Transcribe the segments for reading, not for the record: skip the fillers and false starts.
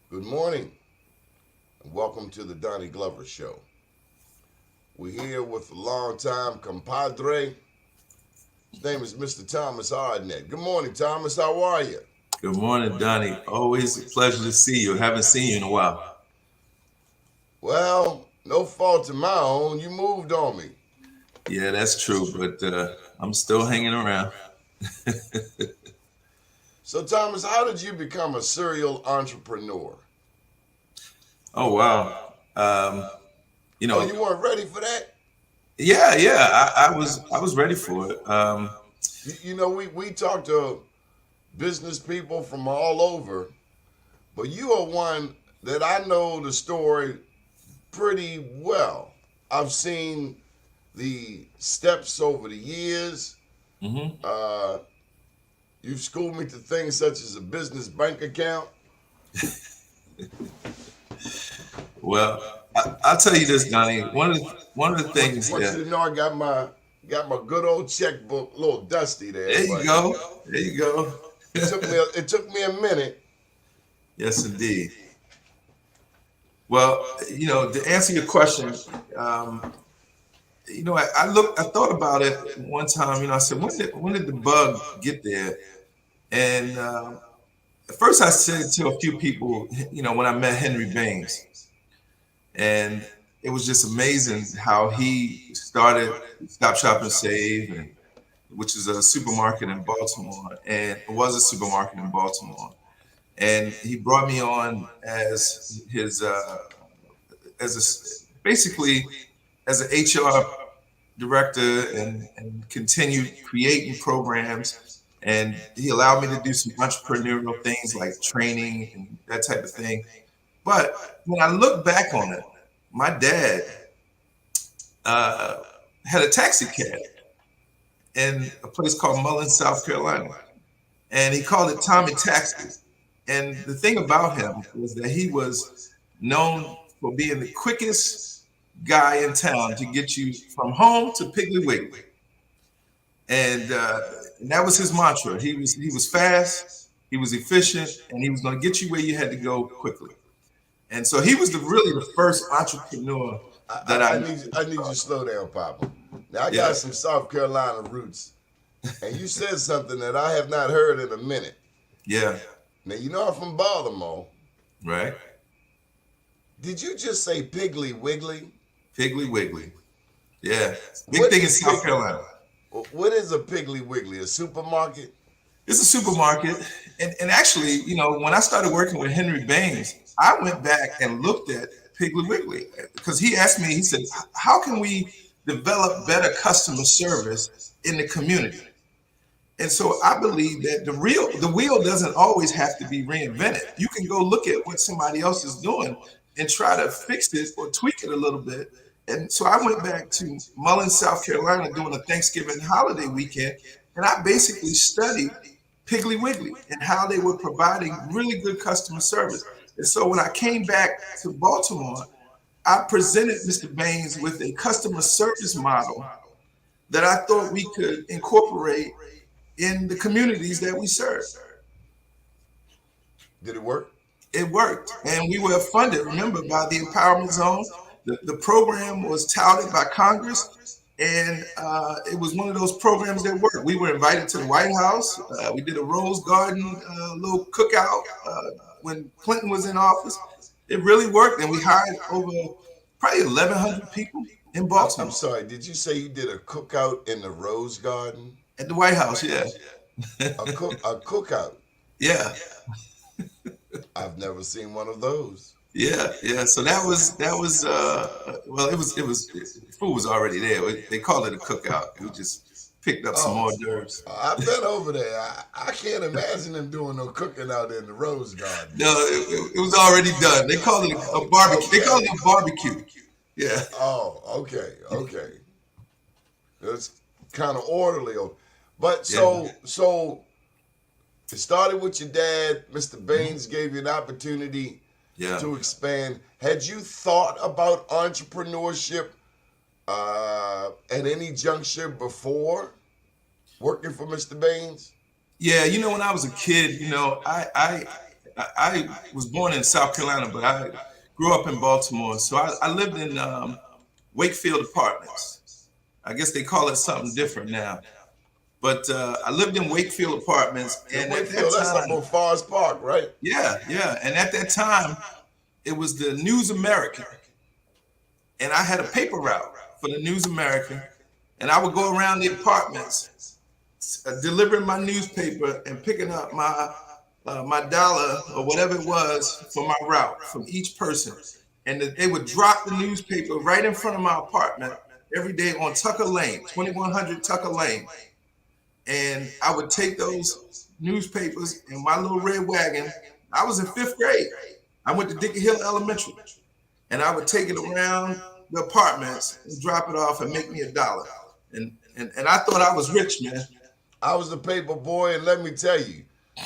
Good morning, and welcome to the Donnie Glover Show. We're here with a longtime compadre. His name is Mr. Thomas Hardnett. Good morning, Thomas. How are you? Good morning, Donnie. Always a pleasure to see you. Haven't seen you in a while. Well, no fault of my own. You moved on me. Yeah, that's true, but I'm still hanging around. So, Thomas, how did you become a serial entrepreneur? Oh wow. Um, you Oh, know, you weren't ready for that? yeah. I was ready for it. We talk to business people from all over, but you are one that I know the story pretty well. I've seen the steps over the years. hmm Uh, you've schooled me to things such as a business bank account. Well, I'll tell you this, Donnie. One of the things Want that you to know I got my good old checkbook, a little dusty there, there you but go, there you go. it took me a minute. Yes, indeed. Well, to answer your question, um, I thought about it one time. I said, when did the bug get there? And at first, I said to a few people, when I met Henry Baines, and it was just amazing how he started Stop Shop and Save, and which is a supermarket in Baltimore, and it was a supermarket in Baltimore. And he brought me on as his basically as an HR director, and continued creating programs. And he allowed me to do some entrepreneurial things like training and that type of thing. But when I look back on it, my dad uh, had a taxi cab in a place called Mullen, South Carolina. And he called it Tommy Taxi. And the thing about him was that he was known for being the quickest guy in town to get you from home to Piggly Wiggly. And that was his mantra. He was fast, he was efficient, and he was going to get you where you had to go quickly. And so he was really the first entrepreneur I, that I, I I knew. need I need you to slow down, Papa. Now I Yeah, got some South Carolina roots, and you said something that I have not heard in a minute. yeah, Now you know I'm from Baltimore. right. Did you just say Piggly Wiggly? Piggly Wiggly. Yeah, big What thing in is South pig? Carolina. What is a Piggly Wiggly? A supermarket? It's a supermarket, and actually, when I started working with Henry Baines, I went back and looked at Piggly Wiggly because he asked me. He said, "How can we develop better customer service in the community?" And so I believe that the wheel doesn't always have to be reinvented. You can go look at what somebody else is doing and try to fix it or tweak it a little bit. And so I went back to Mullins, South Carolina, doing a Thanksgiving holiday weekend, and I basically studied Piggly Wiggly and how they were providing really good customer service. And so when I came back to Baltimore, I presented Mr. Baines with a customer service model that I thought we could incorporate in the communities that we serve. Did it work? It worked. And we were funded, remember, by the Empowerment Zone. The program was touted by Congress, and it was one of those programs that worked. We were invited to the White House. We did a Rose Garden little cookout when Clinton was in office. It really worked, and we hired over probably 1,100 people in I'm Baltimore sorry. Did you say you did a cookout in the Rose Garden? at the White House. Yeah, A cookout. yeah. I've never seen one of those. Yeah. So that was well, it was food was already there. They called it a cookout. We just picked up some Oh, hors d'oeuvres. I've been over there. I can't imagine them doing no cooking out in the Rose Garden. No, it was already done. They called it a Oh, barbecue. They called okay. it a barbecue. Yeah. Oh, okay. It's kind of orderly. But Yeah. so it started with your dad. Mr. Baines gave you an opportunity Yeah. to expand. Had you thought about entrepreneurship at any juncture before working for Mr. Baines? Yeah, when I was a kid, I was born in South Carolina, but I grew up in Baltimore. So I lived in Wakefield Apartments. I guess they call it something different now. But I lived in Wakefield Apartments, In and at that Wakefield, that's up time, on Forest Park, right? yeah, and at that time, it was the News American, and I had a paper route for the News American, and I would go around the apartments, delivering my newspaper and picking up my dollar or whatever it was for my route from each person, and they would drop the newspaper right in front of my apartment every day on Tucker Lane, 2100 Tucker Lane. And I would take those newspapers in my little red wagon. I was in 5th grade. I went to Dickey Hill Elementary, and I would take it around the apartments and drop it off and make me $1. And I thought I was rich, man. I was a paper boy, and let me tell you,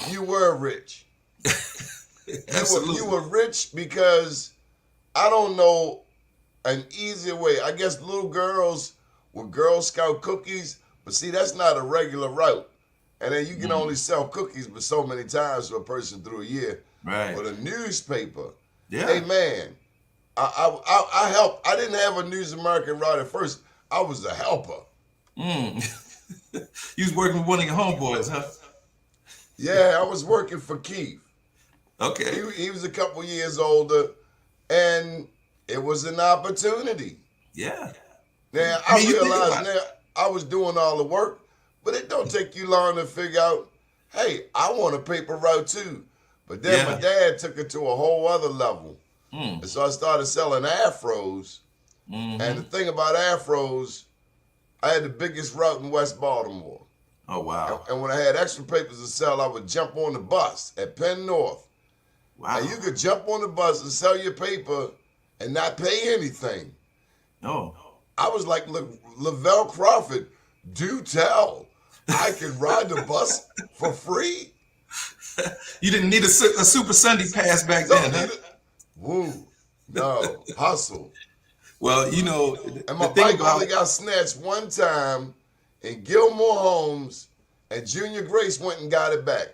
you were rich. You were rich because I don't know an easier way. I guess little girls with Girl Scout cookies, but see, that's not a regular route. And then you can only sell cookies but so many times for a person through a year. Right. But a newspaper, Yeah. hey man, I helped. I didn't have a News American route at first. I was a helper. You was working with one of your homeboys, huh? Yeah, I was working for Keith. Okay. He was a couple years older, and it was an opportunity. Yeah. Now, I mean, I you think realized about it. now I was doing all the work, but it don't take you long to figure out, hey, I want a paper route too. But then Yeah. my dad took it to a whole other level. And so I started selling afros. And the thing about afros, I had the biggest route in West Baltimore. Oh, wow. And when I had extra papers to sell, I would jump on the bus at Penn North. Wow. And you could jump on the bus and sell your paper and not pay anything. No. I was like Lavelle Crawford, do tell. I can ride the bus for free. You didn't need a Super Sunday pass back then, huh? Woo. No. Hustle. Well, you know, And my the thing bike about only got snatched one time in Gilmore Homes, and Junior Grace went and got it back.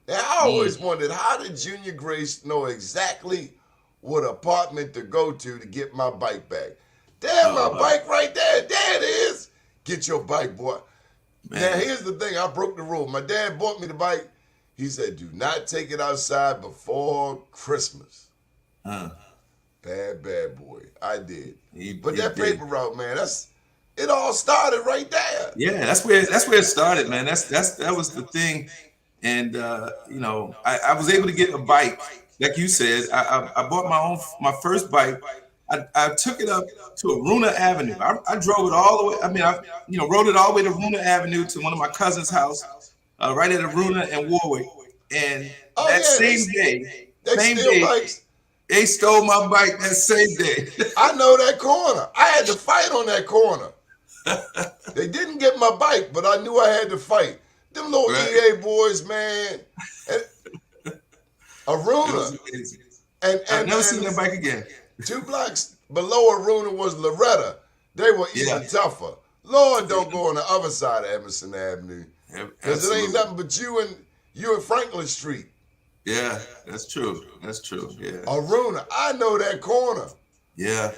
Now, I always wondered, how did Junior Grace know exactly what apartment to go to get my bike back? Damn, my bike right there. There it is. Get your bike, boy. Man. Now, here's the thing. I broke the rule. My dad bought me the bike. He said, do not take it outside before Christmas. Bad boy. I did. But that paper route, man, it all started right there. Yeah, that's where it started, man. That was the thing. And you know, I was able to get a bike, like you said. I bought my first bike. I took it up to Aruna Avenue. I drove it all the way. I mean, I rode it all the way to Aruna Avenue to one of my cousin's house, right at Aruna and Warwick. And same day, Bikes. they stole my bike that same day. I know that corner. I had to fight on that corner. They didn't get my bike, but I knew I had to fight. Them little EA boys, man. Aruna. And I've never seen that bike again. 2 blocks below Aruna was Loretta. They were even tougher. Lord, don't go on the other side of Emerson Avenue. Because it ain't nothing but you and Franklin Street. Yeah, that's true. That's true. Yeah. Aruna, I know that corner. Yeah.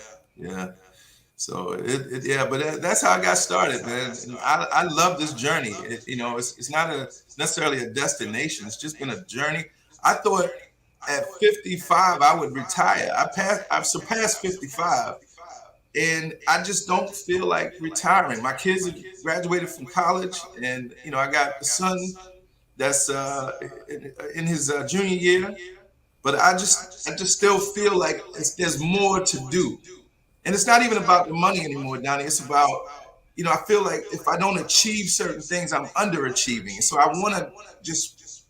So but that's how I got started, man. And I love this journey. It's not necessarily a destination. It's just been a journey. I thought at 55 I would retire. I've surpassed 55, and I just don't feel like retiring. My kids have graduated from college, and I got a son that's in his junior year, but I just still feel like there's more to do. And it's not even about the money anymore, Donnie. It's about, I feel like if I don't achieve certain things, I'm underachieving. So I want to just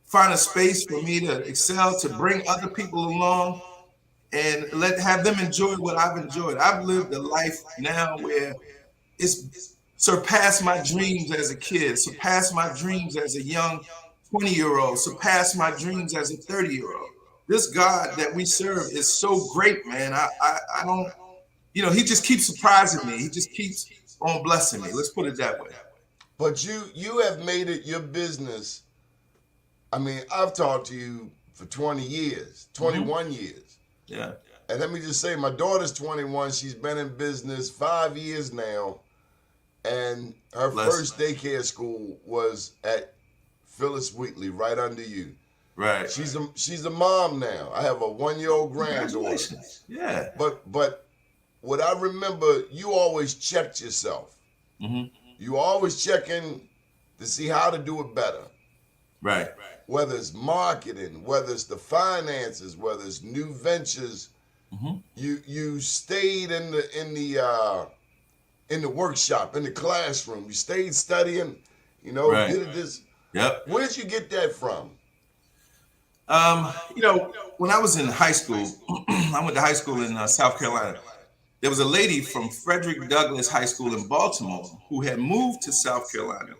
find a space for me to excel, to bring other people along and have them enjoy what I've enjoyed. I've lived a life now where it's surpassed my dreams as a kid, surpassed my dreams as a young 20-year-old, surpassed my dreams as a 30-year-old. This God that we serve is so great, man. I don't, he just keeps surprising me. He just keeps on blessing me. Let's put it that way. But you have made it your business. I mean, I've talked to you for 20 years, 21 years. Yeah. And let me just say, my daughter's 21. She's been in business 5 years now. And her Bless. first daycare school was at Phyllis Wheatley, right under you. Right. She's a mom now. I have a 1-year-old granddaughter. Congratulations. Yeah. But what I remember, you always checked yourself. Mm-hmm. You always checking to see how to do it better. Right. Whether it's marketing, whether it's the finances, whether it's new ventures, Mm-hmm. you stayed in the workshop, in the classroom. You stayed studying. Right. Did this. Yep. Where did you get that from? When I was in high school, I went to high school in South Carolina. There was a lady from Frederick Douglass High School in Baltimore who had moved to South Carolina,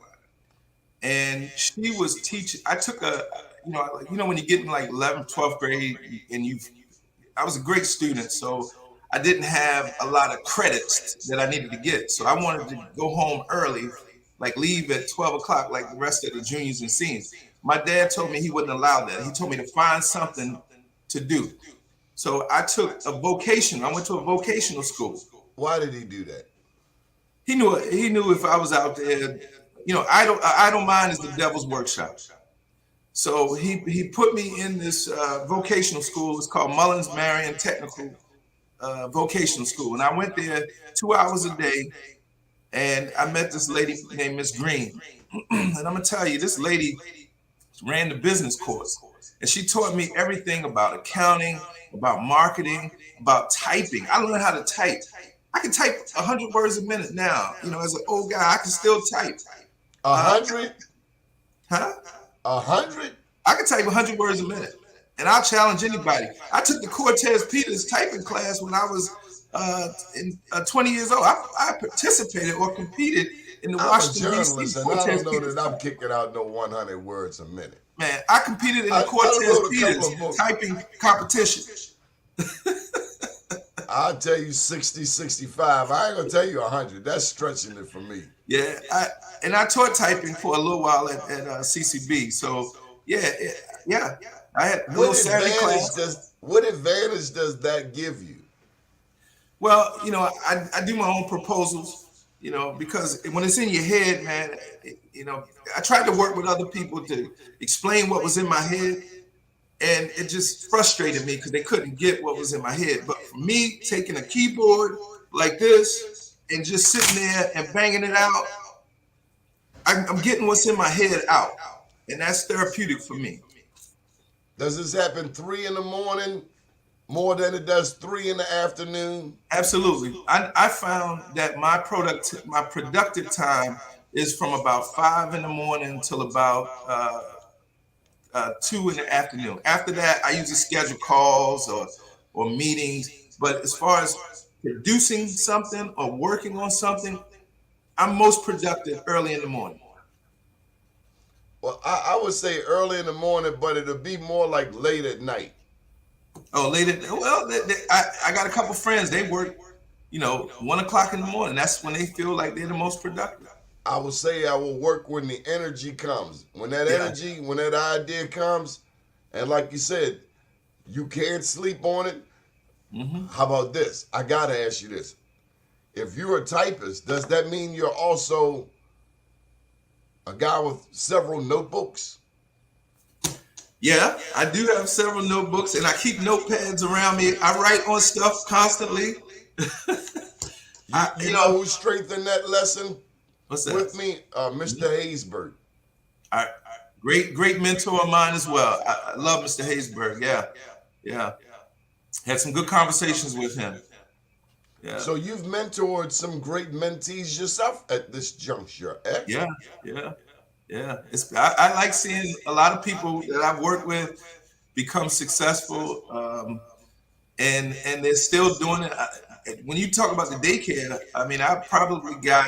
and she was teaching. I took when you get in like 11th, 12th grade, and I was a great student, so I didn't have a lot of credits that I needed to get. So I wanted to go home early, like leave at 12 o'clock, like the rest of the juniors and seniors. My dad told me he wouldn't allow that. He told me to find something to do. So I took a vocation. I went to a vocational school. Why did he do that? He knew if I was out there, I don't mind is the devil's workshop. So he put me in this vocational school. It's called Mullins Marion Technical Vocational School. And I went there 2 hours a day, and I met this lady named Miss Green. And I'm going to tell you, this lady ran the business course. And she taught me everything about accounting, about marketing, about typing. I learned how to type. I can type 100 words a minute now. As an old guy, I can still type. 100? Huh? 100? I can type 100 words a minute. And I'll challenge anybody. I took the Cortez Peters typing class when I was 20 years old. I participated or competed in the Washington, D.C. And I don't know that I'm kicking out no 100 words a minute. Man, I competed in the Cortez Peters typing competition. I'll tell you 60, 65. I ain't going to tell you 100. That's stretching it for me. Yeah, I taught typing for a little while at CCB. So, yeah. I had a little Saturday class. What advantage does that give you? Well, I do my own proposals, because when it's in your head, man, I tried to work with other people to explain what was in my head, and it just frustrated me because they couldn't get what was in my head. But for me, taking a keyboard like this and just sitting there and banging it out, I'm getting what's in my head out, and that's therapeutic for me. Does this happen 3 a.m. more than it does 3 p.m? Absolutely. I found that my productive time is from about 5 a.m. till about 2 p.m. After that, I usually schedule calls or meetings. But as far as producing something or working on something, I'm most productive early in the morning. Well, I would say early in the morning, but it'll be more like late at night. Oh, I got a couple friends. They work, 1 o'clock in the morning. That's when they feel like they're the most productive. I would say I will work when the energy comes. When that energy, when that idea comes, and like you said, you can't sleep on it. Mm-hmm. How about this? I got to ask you this. If you're a typist, does that mean you're also a guy with several notebooks? Yeah, I do have several notebooks, and I keep notepads around me. I write on stuff constantly. You know who strengthened that lesson? What's that? With me? Mr. Haysberg. Great mentor of mine as well. I love Mr. Haysberg. Yeah. Had some good conversations with him. Yeah. So you've mentored some great mentees yourself at this juncture, eh? Yeah. I like seeing a lot of people that I've worked with become successful, and they're still doing it. When you talk about the daycare, I probably got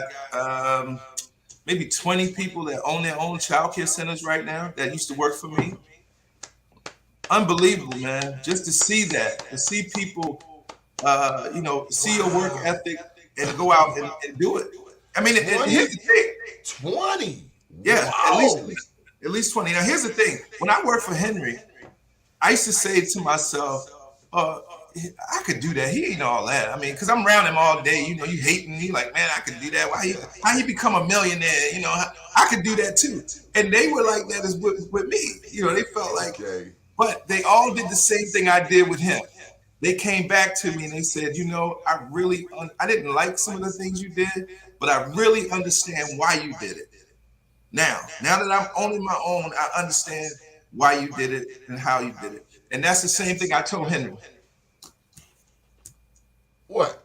maybe 20 people that own their own childcare centers right now that used to work for me. Unbelievable, man! Just to see that, to see people, see your work ethic and go out and do it. Here's the thing: 20. Yeah, wow. At least 20. Now, here's the thing. When I worked for Henry, I used to say to myself, uh, I could do that. He ain't all that. I mean, because I'm around him all day. You know, you hating me like, man, I could do that. How he become a millionaire? You know, I could do that too. And they were like that as with me. You know, they felt like, Okay. but they all did the same thing I did with him. They came back to me and they said, you know, I didn't like some of the things you did, but I really understand why you did it. Now that I'm owning my own, I understand why you did it and how you did it. And that's the same thing I told Henry. What?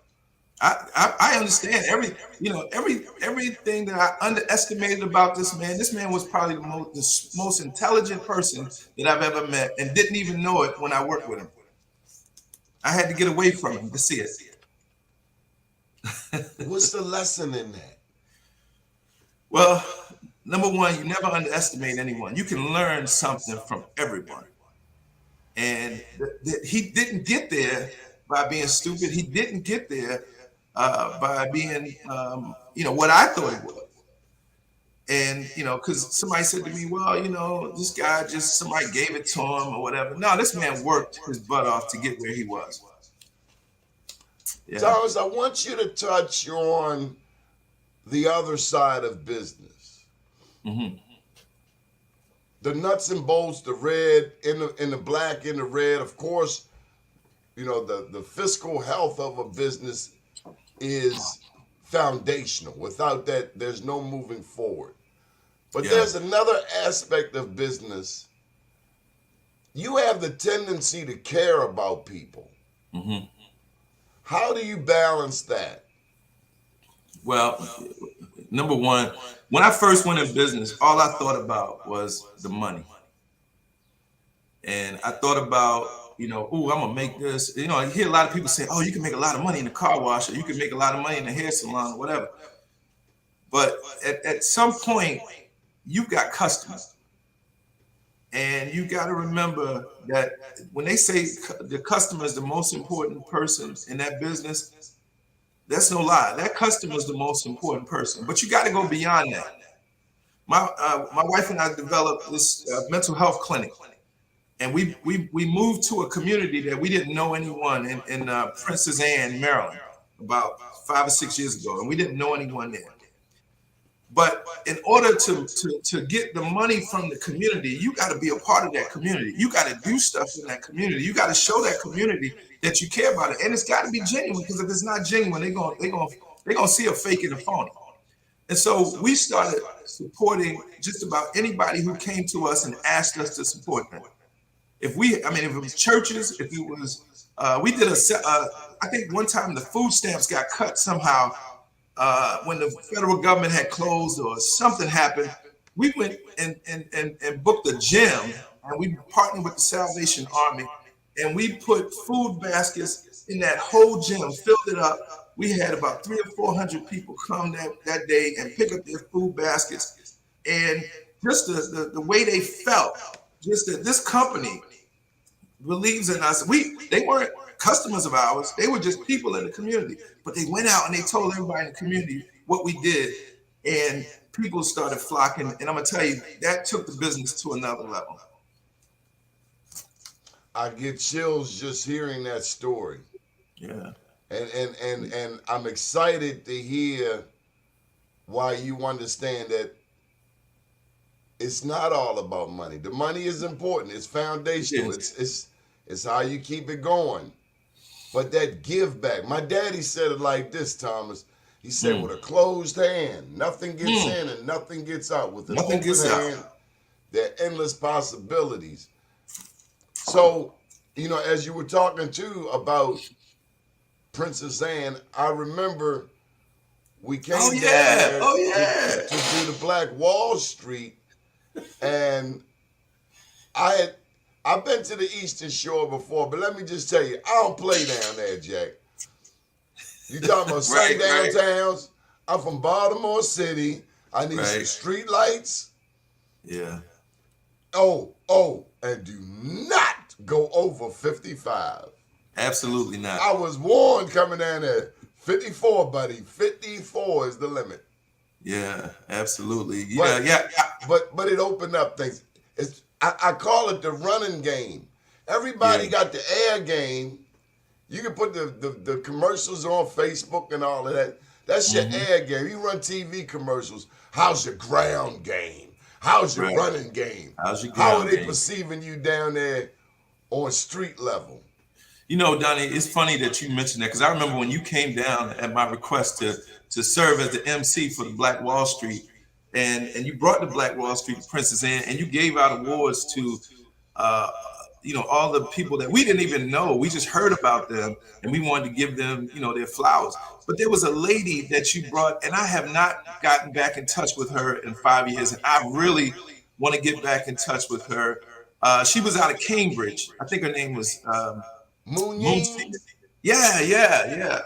I understand everything that I underestimated about this man. This man was probably the most intelligent person that I've ever met, and didn't even know it when I worked with him. I had to get away from him to see it. What's the lesson in that? Well, number one, you never underestimate anyone. You can learn something from everyone. And he didn't get there by being stupid. He didn't get there by being, what I thought he was. And, because somebody said to me, well, this guy somebody gave it to him or whatever. No, this man worked his butt off to get where he was. Yeah. Thomas, I want you to touch on the other side of business. Mm-hmm. The nuts and bolts, the red, in the black, in the red. Of course, the fiscal health of a business is foundational. Without that, there's no moving forward. But there's another aspect of business. You have the tendency to care about people. Mm-hmm. How do you balance that? Well, number one, when I first went in business, all I thought about was the money. And I thought about, I'm gonna make this. I hear a lot of people say, oh, you can make a lot of money in the car wash, or you can make a lot of money in the hair salon, or whatever. But at some point, you've got customers. And you got to remember that when they say the customer is the most important person in that business, that's no lie. That customer is the most important person. But you got to go beyond that. My wife and I developed this mental health clinic. And we moved to a community that we didn't know anyone in Princess Anne, Maryland, about 5 or 6 years ago. And we didn't know anyone there. But in order to get the money from the community, you got to be a part of that community. You got to do stuff in that community. You got to show that community that you care about it, and it's got to be genuine. Because if it's not genuine, they're gonna see a fake and a phony. And so we started supporting just about anybody who came to us and asked us to support them. If it was churches, if it was, we did I think one time the food stamps got cut somehow. When the federal government had closed or something happened, we went and booked a gym, and we partnered with the Salvation Army, and we put food baskets in that whole gym, filled it up. We had about 300 or 400 people come that day and pick up their food baskets, and just the way they felt, just that this company believes in us. They weren't customers of ours. They were just people in the community. But they went out and they told everybody in the community what we did. And people started flocking. And I'm going to tell you, that took the business to another level. I get chills just hearing that story. Yeah. And I'm excited to hear why you understand that it's not all about money. The money is important. It's foundational. It's how you keep it going. But that give back. My daddy said it like this, Thomas. He said, with a closed hand, nothing gets in and nothing gets out. With an open hand, there are endless possibilities. So, as you were talking too about Princess Anne, I remember we came down there to do the Black Wall Street, and I've been to the Eastern Shore before, but let me just tell you, I don't play down there, Jack. You talking about sundowntowns? I'm from Baltimore City. I need some street lights. Yeah. Oh, and do not go over 55. Absolutely not. I was warned coming down there. 54, buddy. 54 is the limit. Yeah, absolutely. Yeah, But yeah. but it opened up things. I call it the running game. Yeah. Everybody got the air game. You can put the commercials on Facebook and all of that. That's your Hmm. air game. You run TV commercials. How's your ground game? How's your Right. running game? How's your How are ground they game? perceiving you down there on street level? You know, Donnie, it's funny that you mentioned that because I remember when you came down at my request to serve as the MC for the Black Wall Street, and you brought the Black Wall Street Princess in, and you gave out awards to uh, all the people that we didn't even know. We just heard about them, and we wanted to give them, their flowers. But there was a lady that you brought, and I have not gotten back in touch with her in 5 years, and I really want to get back in touch with her. She was out of Cambridge. I think her name was Moon Moonseed. Ying, Yeah, yeah, yeah. well,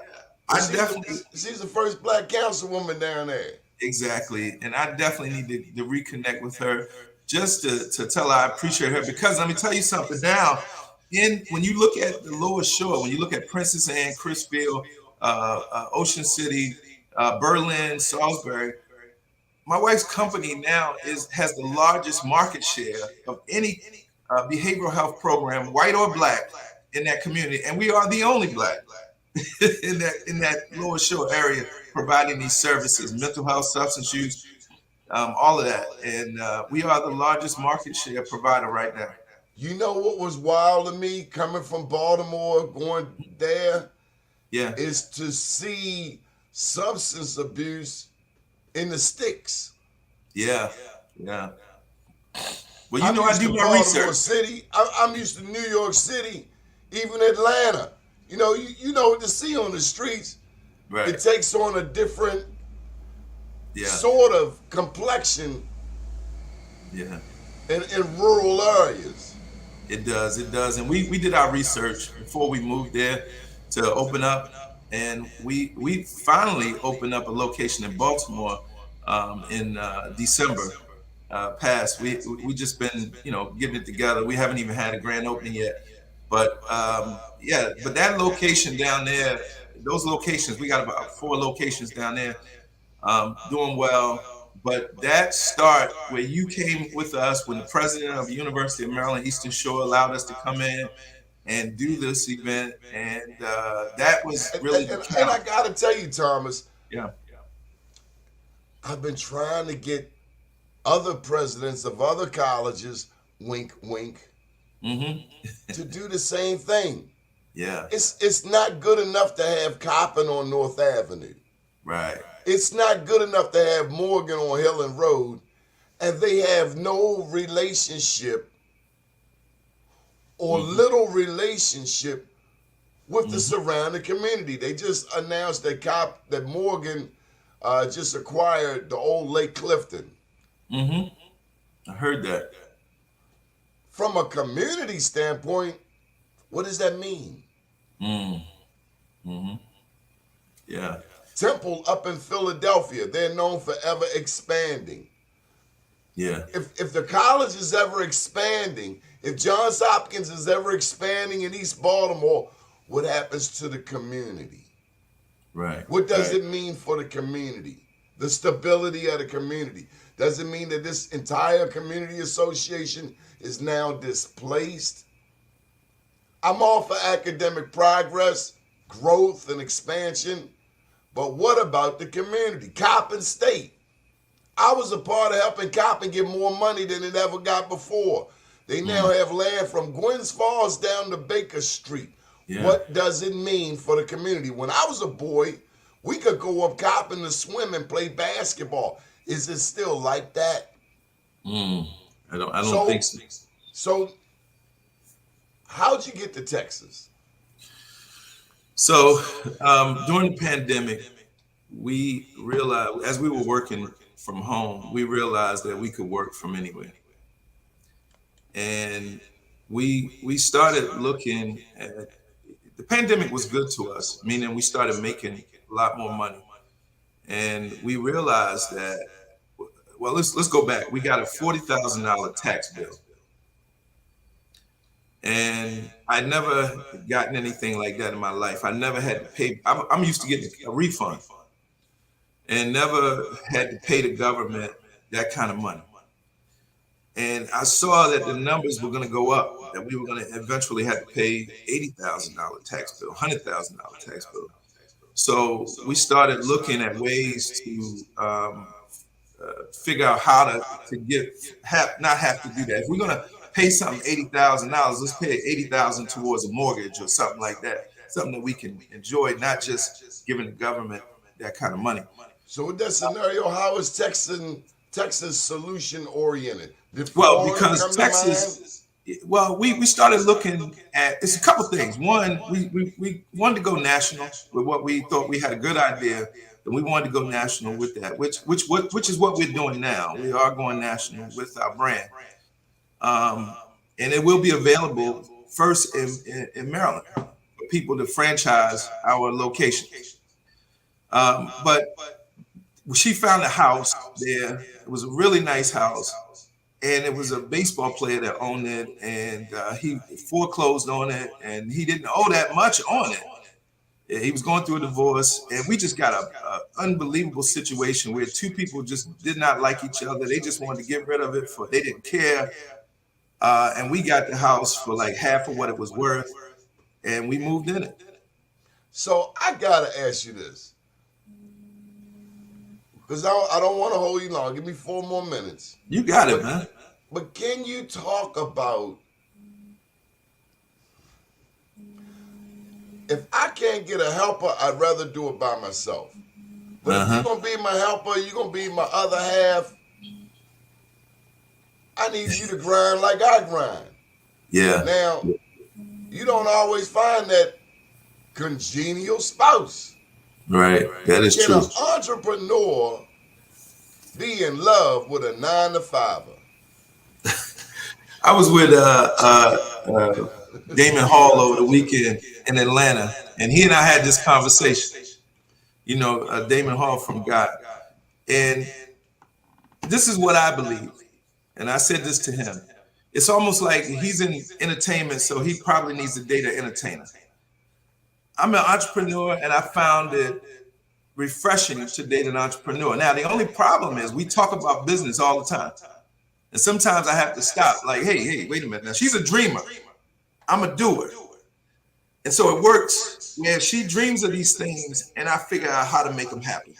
I definitely, she's the first black councilwoman down there. exactly. And I definitely need to reconnect with her just to tell her I appreciate her. Because let me tell you something now, when you look at the Lower Shore, when you look at Princess Anne, Crisfield, Ocean City, Berlin, Salisbury, my wife's company now has the largest market share of any behavioral health program, white or black, in that community, and we are the only black in that Lower Shore area providing these services, mental health, substance use, all of that, and we are the largest market share provider right now. You know what was wild to me coming from Baltimore, going there, Yeah, is to see substance abuse in the sticks. yeah, yeah. Well, I'm I used to do my Baltimore research. City. I'm used to New York City, even Atlanta. You know what to see on the streets. Right. It takes on a different Yeah, sort of complexion yeah. in rural areas. It does. It does. And we did our research before we moved there to open up, and we finally opened up a location in Baltimore in December past. We just been getting it together. We haven't even had a grand opening yet, but yeah. But that location down there, those locations, we got about 4 locations down there, doing well. But that start where you came with us when the president of the University of Maryland Eastern Shore allowed us to come in and do this event, and that was really the And I count. got to tell you, Thomas, Yeah. I've been trying to get other presidents of other colleges, wink, wink, Hmm. to do the same thing. Yeah. It's not good enough to have Coppin on North Avenue. Right. It's not good enough to have Morgan on Hill and Road, and they have no relationship or Hmm. little relationship with the Hmm. surrounding community. They just announced that Morgan just acquired the old Lake Clifton. Hmm. I heard that. From a community standpoint, what does that mean? Mm. Hmm. Yeah. Temple up in Philadelphia, they're known for ever expanding. Yeah. If the college is ever expanding, if Johns Hopkins is ever expanding in East Baltimore, what happens to the community? Right. What does Right. it mean for the community? The stability of the community. Does it mean that this entire community association is now displaced? I'm all for academic progress, growth, and expansion, but what about the community? Coppin State. I was a part of helping Coppin get more money than it ever got before. They now Mm. have land from Gwynns Falls down to Baker Street. Yeah. What does it mean for the community? When I was a boy, we could go up Coppin to swim and play basketball. Is it still like that? Mm. I don't think So, so. so how'd you get to Texas? So during the pandemic, we realized as we were working from home, we realized that we could work from anywhere, and we started looking at the pandemic was good to us, meaning we started making a lot more money, and we realized that. Well, let's go back. We got a $40,000 tax bill, and I never gotten anything like that in my life. I never had to pay. I'm used to getting a refund. and never had to pay the government that kind of money. And I saw that the numbers were going to go up, that we were going to eventually have to pay $80,000 tax bill, $100,000 tax bill. So we started looking at ways to figure out how to not have to do that. If we're going to pay something $80,000, let's pay $80,000 towards a mortgage or something like that, something that we can enjoy, not just giving the government that kind of money. So with that scenario, how is Texas solution oriented? Did Well, Florida because come to mind? Texas, well, we started looking at, it's a couple things. One, we wanted to go national with what we thought we had a good idea, and we wanted to go national with that, which is what we're doing now. We are going national with our brand, and it will be available first in Maryland for people to franchise our location. But she found a house there. It was a really nice house. And it was a baseball player that owned it, and he foreclosed on it, and he didn't owe that much on it. He was going through a divorce, and we just got a unbelievable situation where two people just did not like each other. They just wanted to get rid of it, they didn't care. And we got the house for like half of what it was worth, and we moved in it. So I gotta ask you this, because I don't want to hold you long. Give me 4 more minutes. You got it, man. But can you talk about, if I can't get a helper, I'd rather do it by myself. But if you're going to be my helper, you're going to be my other half, I need you to grind like I grind. Yeah. Now, you don't always find that congenial spouse. Right. That is Can true. an entrepreneur be in love with a 9-to-5er? I was with Damon Hall over the weekend in Atlanta, and he and I had this conversation. You know, Damon Hall from God. And this is what I believe. And I said this to him. It's almost like he's in entertainment, so he probably needs to date an entertainer. I'm an entrepreneur, and I found it refreshing to date an entrepreneur. Now, the only problem is we talk about business all the time. And sometimes I have to stop, like, hey, wait a minute. Now, she's a dreamer. I'm a doer. And so it works where she dreams of these things, and I figure out how to make them happen.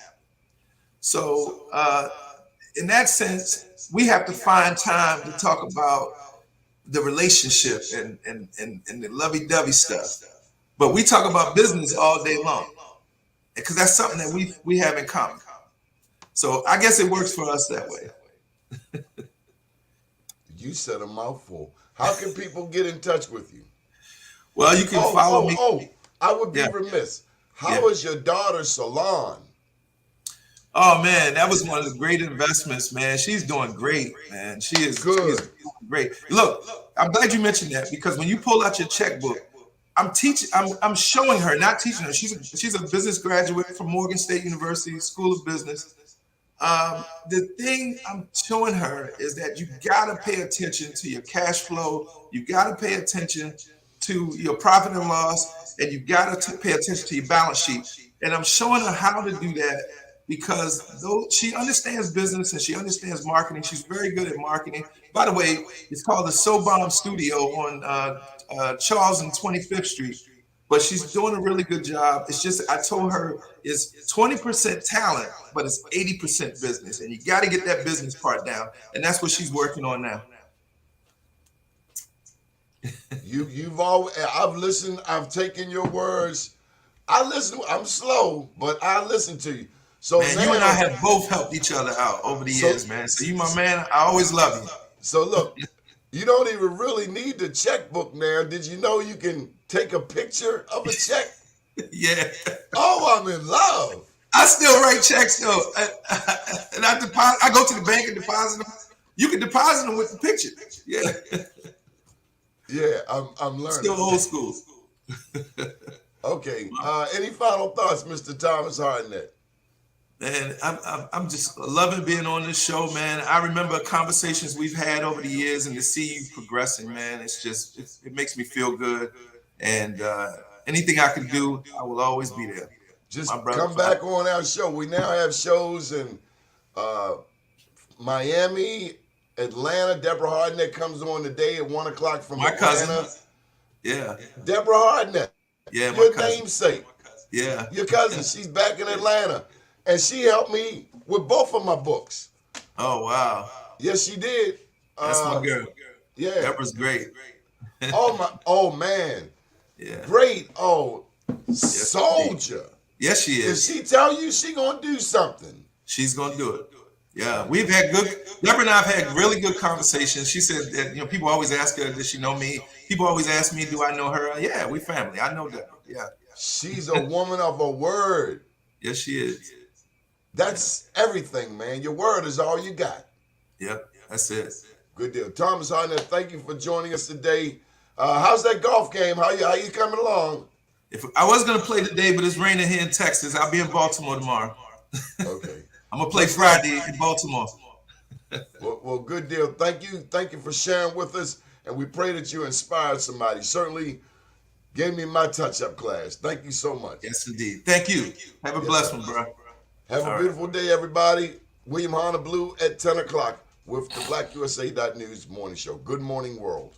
So in that sense, we have to find time to talk about the relationship and the lovey-dovey stuff. But we talk about business all day long, because that's something that we have in common. So I guess it works for us that way. You said a mouthful. How can people get in touch with you? Well, you can follow me. I would be remiss. How is your daughter's salon? Oh man, that was one of the great investments, man. She's doing great, man. She is good. She is doing great. Look, I'm glad you mentioned that, because when you pull out your checkbook, I'm showing her, not teaching her. She's a business graduate from Morgan State University School of Business. The thing I'm showing her is that you gotta pay attention to your cash flow. You gotta pay attention to your profit and loss, and you gotta pay attention to your balance sheet. And I'm showing her how to do that, because though she understands business and she understands marketing, she's very good at marketing. By the way, it's called the Sobomb Studio on Charles and 25th Street. But she's doing a really good job. It's just, I told her it's 20% talent, but it's 80% business. And you got to get that business part down. And that's what she's working on now. I've listened, I've taken your words. I'm slow, but I listen to you. So man, you and I have both helped each other out over the years, man. So you my man, I always love you. So look, you don't even really need the checkbook now. Did you know you can take a picture of a check? Yeah. Oh, I'm in love. I still write checks though. And I go to the bank and deposit them. You can deposit them with the picture. Yeah. Yeah, I'm learning. Still old school. Okay. Any final thoughts, Mr. Thomas Hardnett? Man, I'm just loving being on this show, man. I remember conversations we've had over the years, and to see you progressing, man, it makes me feel good. And anything I can do, I will always be there. Just My brother. come back on our show. We now have shows in Miami, Atlanta. Deborah Hardnett comes on today at 1 o'clock from My Atlanta. cousin. Yeah. Deborah Hardnett, Yeah, my your cousin. namesake. Yeah. Your cousin. She's back in Atlanta. And she helped me with both of my books. Oh, wow. Yes, she did. That's my girl. Yeah. Deborah's great. Oh man. Yeah. Great. Oh, Yes, soldier. Yes, she If is. she tell you she gonna do something. She's gonna do it. Yeah, we've had Deborah and I have had really good conversations. She said that people always ask her, does she know me? People always ask me, do I know her? Yeah, we family. I know Deborah. Yeah. She's a woman of her word. Yes, she is. That's everything, man. Your word is all you got. Yep, that's it. Good deal. Thomas Hardnett, thank you for joining us today. How's that golf game? How you coming along? If I was gonna play today, but it's raining here in Texas, I'll be in Baltimore tomorrow. Okay. I'm gonna play Friday in Baltimore. Well, good deal. Thank you for sharing with us, and we pray that you inspired somebody. Certainly gave me my touch-up class. Thank you so much. Yes, indeed. Thank you. Have a blessed one, bro. Have a beautiful day, everybody. William Honor Blue at 10 o'clock with the BlackUSA.News morning show. Good morning, world.